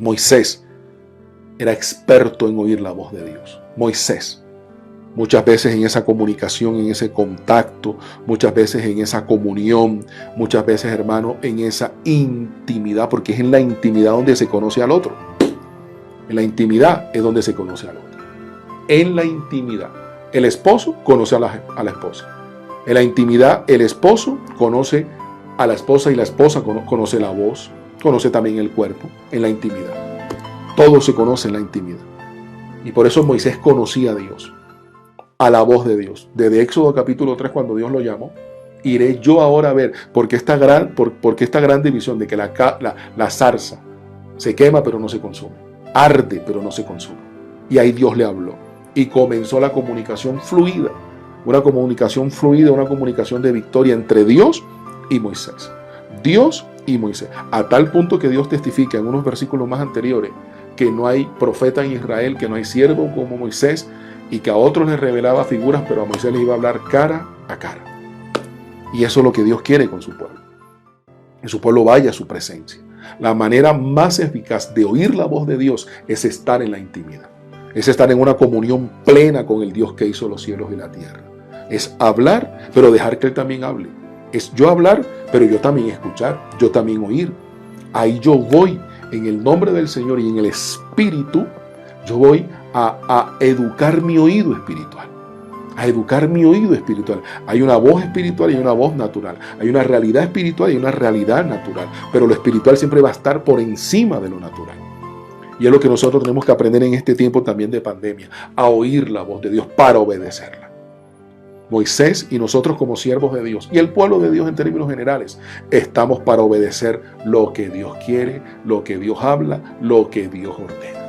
Moisés era experto en oír la voz de Dios. Moisés. Muchas veces en esa comunicación, en ese contacto, muchas veces en esa comunión, muchas veces, hermano, en esa intimidad, porque es en la intimidad donde se conoce al otro. En la intimidad es donde se conoce al otro. En la intimidad. El esposo conoce a la esposa. En la intimidad, el esposo conoce a la esposa y la esposa conoce la voz, conoce también el cuerpo, en la intimidad. Todo se conoce en la intimidad. Y por eso Moisés conocía a Dios, a la voz de Dios. Desde Éxodo capítulo 3, cuando Dios lo llamó, iré yo ahora a ver, porque esta gran división de que la zarza se quema pero no se consume, arde pero no se consume. Y ahí Dios le habló y comenzó la comunicación fluida, una comunicación de victoria entre Dios y Moisés. Dios y Moisés, a tal punto que Dios testifica en unos versículos más anteriores que no hay profeta en Israel, que no hay siervo como Moisés, y que a otros les revelaba figuras, pero a Moisés les iba a hablar cara a cara. Y eso es lo que Dios quiere con su pueblo. Que su pueblo vaya a su presencia. La manera más eficaz de oír la voz de Dios es estar en la intimidad. Es estar en una comunión plena con el Dios que hizo los cielos y la tierra. Es hablar, pero dejar que Él también hable. Es yo hablar, pero yo también escuchar, yo también oír. Ahí yo voy en el nombre del Señor y en el Espíritu, yo voy a educar mi oído espiritual. A educar mi oído espiritual. Hay una voz espiritual y una voz natural. Hay una realidad espiritual y una realidad natural. Pero lo espiritual siempre va a estar por encima de lo natural. Y es lo que nosotros tenemos que aprender en este tiempo también de pandemia. A oír la voz de Dios para obedecerla. Moisés y nosotros como siervos de Dios y el pueblo de Dios en términos generales estamos para obedecer lo que Dios quiere, lo que Dios habla, lo que Dios ordena.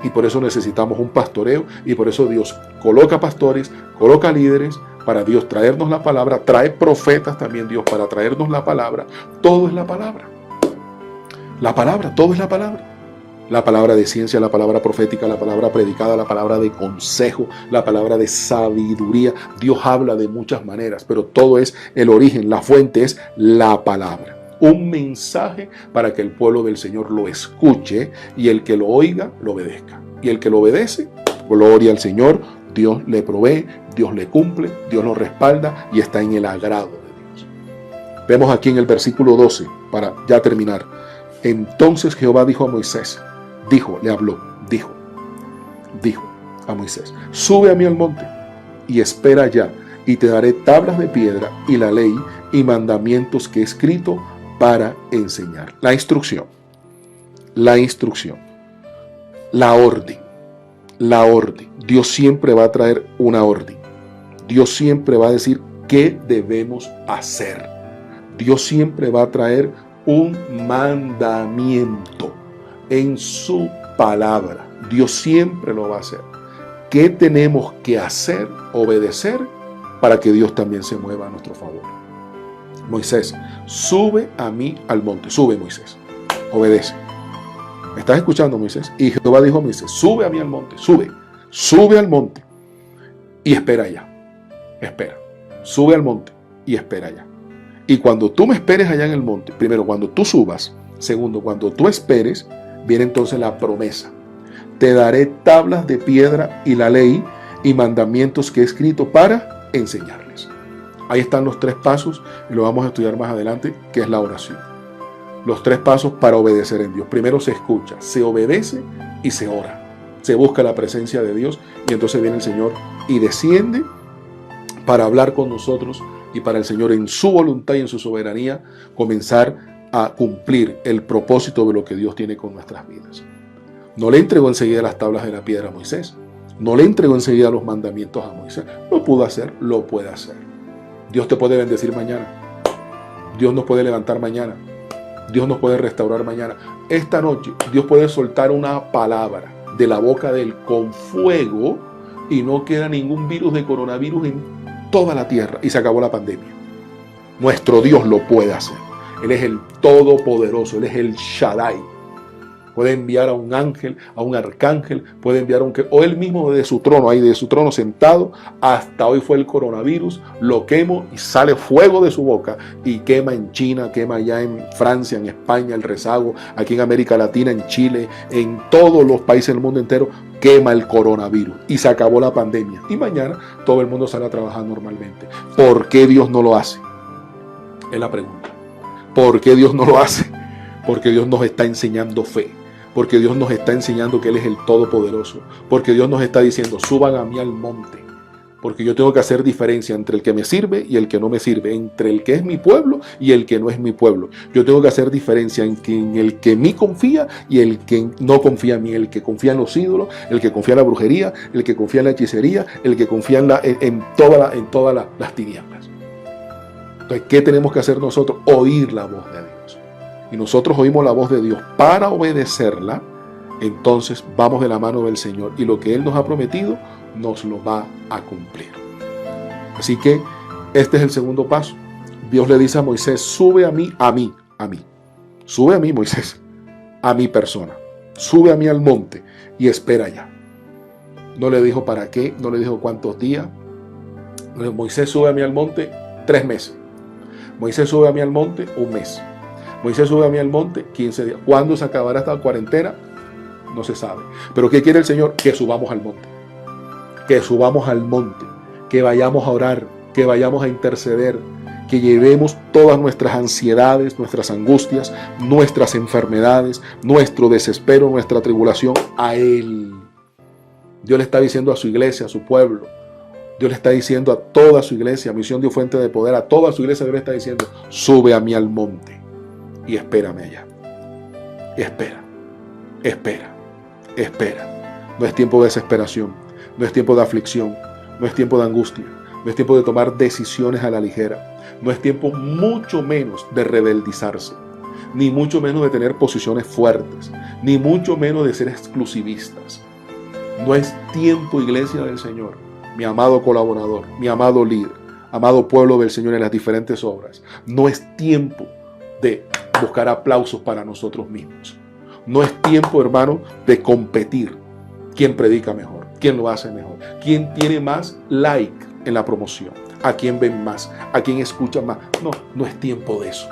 Y por eso necesitamos un pastoreo y por eso Dios coloca pastores, coloca líderes para Dios traernos la palabra, trae profetas también Dios para traernos la palabra. Todo es la palabra. La palabra, todo es la palabra. La palabra de ciencia, la palabra profética, la palabra predicada, la palabra de consejo, la palabra de sabiduría. Dios habla de muchas maneras, pero todo es el origen, la fuente es la palabra. Un mensaje para que el pueblo del Señor lo escuche y el que lo oiga, lo obedezca. Y el que lo obedece, gloria al Señor, Dios le provee, Dios le cumple, Dios lo respalda y está en el agrado de Dios. Vemos aquí en el versículo 12, para ya terminar. Entonces Jehová dijo a Moisés, le habló a Moisés, sube a mí al monte y espera allá, y te daré tablas de piedra y la ley y mandamientos que he escrito para enseñar. La instrucción, la orden. Dios siempre va a traer una orden. Dios siempre va a decir qué debemos hacer. Dios siempre va a traer un mandamiento en su palabra. Dios siempre lo va a hacer. ¿Qué tenemos que hacer, obedecer, para que Dios también se mueva a nuestro favor? Moisés, sube a mí al monte. Sube, Moisés. Obedece. ¿Me estás escuchando, Moisés? Y Jehová dijo a Moisés, sube a mí al monte. Sube al monte y espera allá. Espera. Sube al monte y espera allá. Y cuando tú me esperes allá en el monte, primero, cuando tú subas, segundo, cuando tú esperes, viene entonces la promesa. Te daré tablas de piedra y la ley y mandamientos que he escrito para enseñarles. Ahí están los 3 pasos y lo vamos a estudiar más adelante, que es la oración. Los 3 pasos para obedecer en Dios. Primero se escucha, se obedece y se ora. Se busca la presencia de Dios y entonces viene el Señor y desciende para hablar con nosotros y para el Señor en su voluntad y en su soberanía comenzar a cumplir el propósito de lo que Dios tiene con nuestras vidas. No le entregó enseguida las tablas de la piedra a Moisés. No le entregó enseguida los mandamientos a Moisés. Lo pudo hacer, lo puede hacer. Dios te puede bendecir mañana. Dios nos puede levantar mañana. Dios nos puede restaurar mañana. Esta noche Dios puede soltar una palabra de la boca de Él con fuego y no queda ningún virus de coronavirus en toda la tierra y se acabó la pandemia. Nuestro Dios lo puede hacer. Él es el Todopoderoso, Él es el Shaddai. puede enviar a un ángel, a un arcángel, puede enviar a o él mismo de su trono, ahí de su trono sentado. Hasta hoy fue el coronavirus, lo quemo y sale fuego de su boca y quema en China, quema allá en Francia, en España, el rezago, aquí en América Latina, en Chile, en todos los países del mundo entero, quema el coronavirus y se acabó la pandemia. Y mañana todo el mundo sale a trabajar normalmente. ¿Por qué Dios no lo hace? Es la pregunta. ¿Por qué Dios no lo hace? Porque Dios nos está enseñando fe. Porque Dios nos está enseñando que Él es el Todopoderoso. Porque Dios nos está diciendo, suban a mí al monte. Porque yo tengo que hacer diferencia entre el que me sirve y el que no me sirve. Entre el que es mi pueblo y el que no es mi pueblo. Yo tengo que hacer diferencia en el que en mí confía y el que no confía en mí. El que confía en los ídolos, el que confía en la brujería, el que confía en la hechicería, el que confía en todas las tinieblas. Entonces, ¿qué tenemos que hacer nosotros? Oír la voz de Dios. Y nosotros oímos la voz de Dios para obedecerla. Entonces vamos de la mano del Señor. Y lo que Él nos ha prometido, nos lo va a cumplir. Así que este es el segundo paso. Dios le dice a Moisés, sube a mí. Sube a mí, Moisés, a mi persona. Sube a mí al monte y espera allá. No le dijo para qué, no le dijo cuántos días. Moisés sube a mí al monte 3 meses. Moisés sube a mí al monte 1 mes. Moisés sube a mí al monte 15 días. ¿Cuándo se acabará esta cuarentena? No se sabe. Pero ¿qué quiere el Señor? Que subamos al monte. Que subamos al monte. Que vayamos a orar. Que vayamos a interceder. Que llevemos todas nuestras ansiedades, nuestras angustias, nuestras enfermedades, nuestro desespero, nuestra tribulación a Él. Dios le está diciendo a su iglesia, a su pueblo. Dios le está diciendo a toda su iglesia, Misión Dios Fuente de Poder, a toda su iglesia, Dios le está diciendo, sube a mí al monte y espérame allá. Espera. No es tiempo de desesperación, no es tiempo de aflicción, no es tiempo de angustia, no es tiempo de tomar decisiones a la ligera, no es tiempo mucho menos de rebeldizarse, ni mucho menos de tener posiciones fuertes, ni mucho menos de ser exclusivistas. No es tiempo, iglesia del Señor, mi amado colaborador, mi amado líder, amado pueblo del Señor en las diferentes obras. No es tiempo de buscar aplausos para nosotros mismos. No es tiempo, hermano, de competir. ¿Quién predica mejor? ¿Quién lo hace mejor? ¿Quién tiene más like en la promoción? ¿A quién ven más? ¿A quién escuchan más? No, no es tiempo de eso.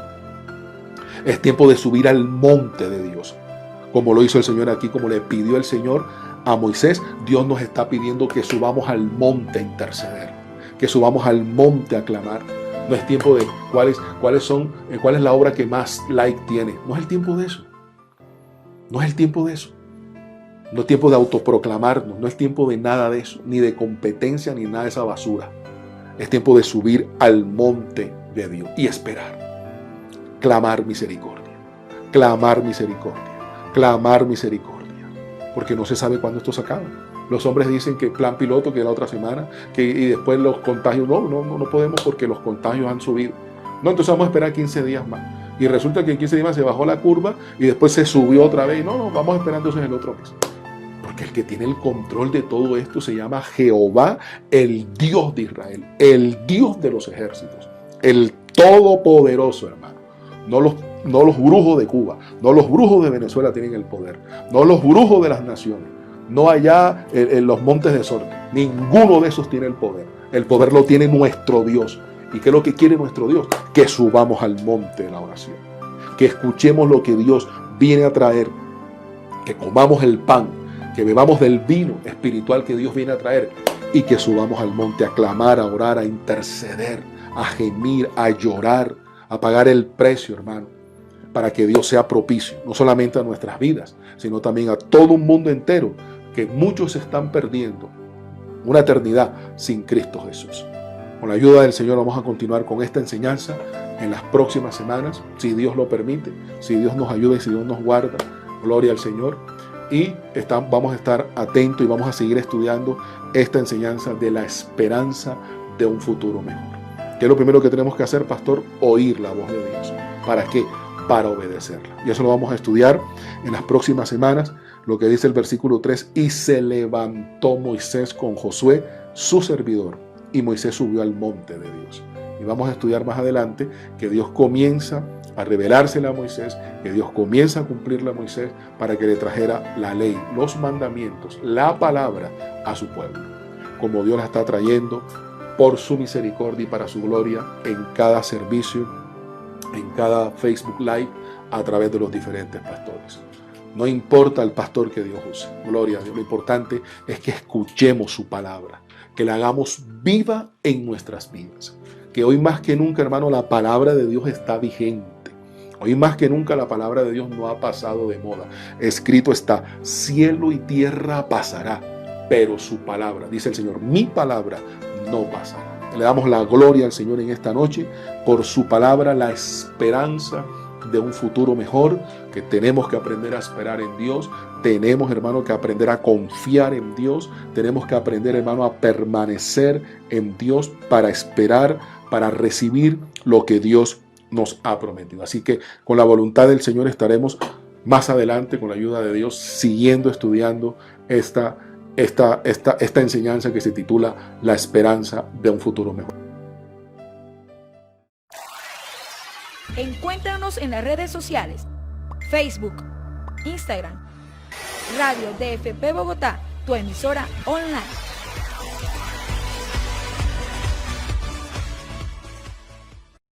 Es tiempo de subir al monte de Dios. Como lo hizo el Señor aquí, como le pidió el Señor a Moisés, Dios nos está pidiendo que subamos al monte a interceder, que subamos al monte a clamar. No es tiempo de cuál es la obra que más like tiene. No es el tiempo de eso. No es el tiempo de eso. No es tiempo de autoproclamarnos, no es tiempo de nada de eso, ni de competencia, ni nada de esa basura. Es tiempo de subir al monte de Dios y esperar. Clamar misericordia, clamar misericordia, clamar misericordia. Porque no se sabe cuándo esto se acaba. Los hombres dicen que plan piloto, que la otra semana, y después los contagios, no podemos porque los contagios han subido. No, entonces vamos a esperar 15 días más. Y resulta que en 15 días más se bajó la curva y después se subió otra vez. No, vamos a esperar entonces el otro mes. Porque el que tiene el control de todo esto se llama Jehová, el Dios de Israel, el Dios de los ejércitos, el Todopoderoso, hermano. No los brujos de Cuba, no los brujos de Venezuela tienen el poder, no los brujos de las naciones, no allá en los montes de Sorte. Ninguno de esos tiene el poder. El poder lo tiene nuestro Dios. ¿Y qué es lo que quiere nuestro Dios? Que subamos al monte de la oración, que escuchemos lo que Dios viene a traer, que comamos el pan, que bebamos del vino espiritual que Dios viene a traer y que subamos al monte a clamar, a orar, a interceder, a gemir, a llorar, a pagar el precio, hermano, para que Dios sea propicio, no solamente a nuestras vidas, sino también a todo un mundo entero, que muchos se están perdiendo una eternidad sin Cristo Jesús. Con la ayuda del Señor vamos a continuar con esta enseñanza en las próximas semanas, si Dios lo permite, si Dios nos ayuda y si Dios nos guarda. Gloria al Señor. Y vamos a estar atentos y vamos a seguir estudiando esta enseñanza de la esperanza de un futuro mejor. ¿Qué es lo primero que tenemos que hacer, pastor? Oír la voz de Dios. ¿Para qué? Para obedecerla. Y eso lo vamos a estudiar en las próximas semanas. Lo que dice el versículo 3, y se levantó Moisés con Josué, su servidor, y Moisés subió al monte de Dios. Y vamos a estudiar más adelante que Dios comienza a revelársela a Moisés, que Dios comienza a cumplirle a Moisés para que le trajera la ley, los mandamientos, la palabra a su pueblo, como Dios la está trayendo por su misericordia y para su gloria en cada servicio, en cada Facebook Live, a través de los diferentes pastores. No importa el pastor que Dios use, gloria a Dios, lo importante es que escuchemos su palabra, que la hagamos viva en nuestras vidas. Que hoy más que nunca, hermano, la palabra de Dios está vigente. Hoy más que nunca la palabra de Dios no ha pasado de moda. Escrito está, cielo y tierra pasará, pero su palabra, dice el Señor, mi palabra no pasará. Le damos la gloria al Señor en esta noche por su palabra, la esperanza de un futuro mejor, que tenemos que aprender a esperar en Dios. Tenemos, hermano, que aprender a confiar en Dios. Tenemos que aprender, hermano, a permanecer en Dios para esperar, para recibir lo que Dios nos ha prometido. Así que con la voluntad del Señor estaremos más adelante, con la ayuda de Dios, siguiendo estudiando esta enseñanza que se titula La esperanza de un futuro mejor. Encuéntranos en las redes sociales, Facebook, Instagram, Radio DFP Bogotá, tu emisora online.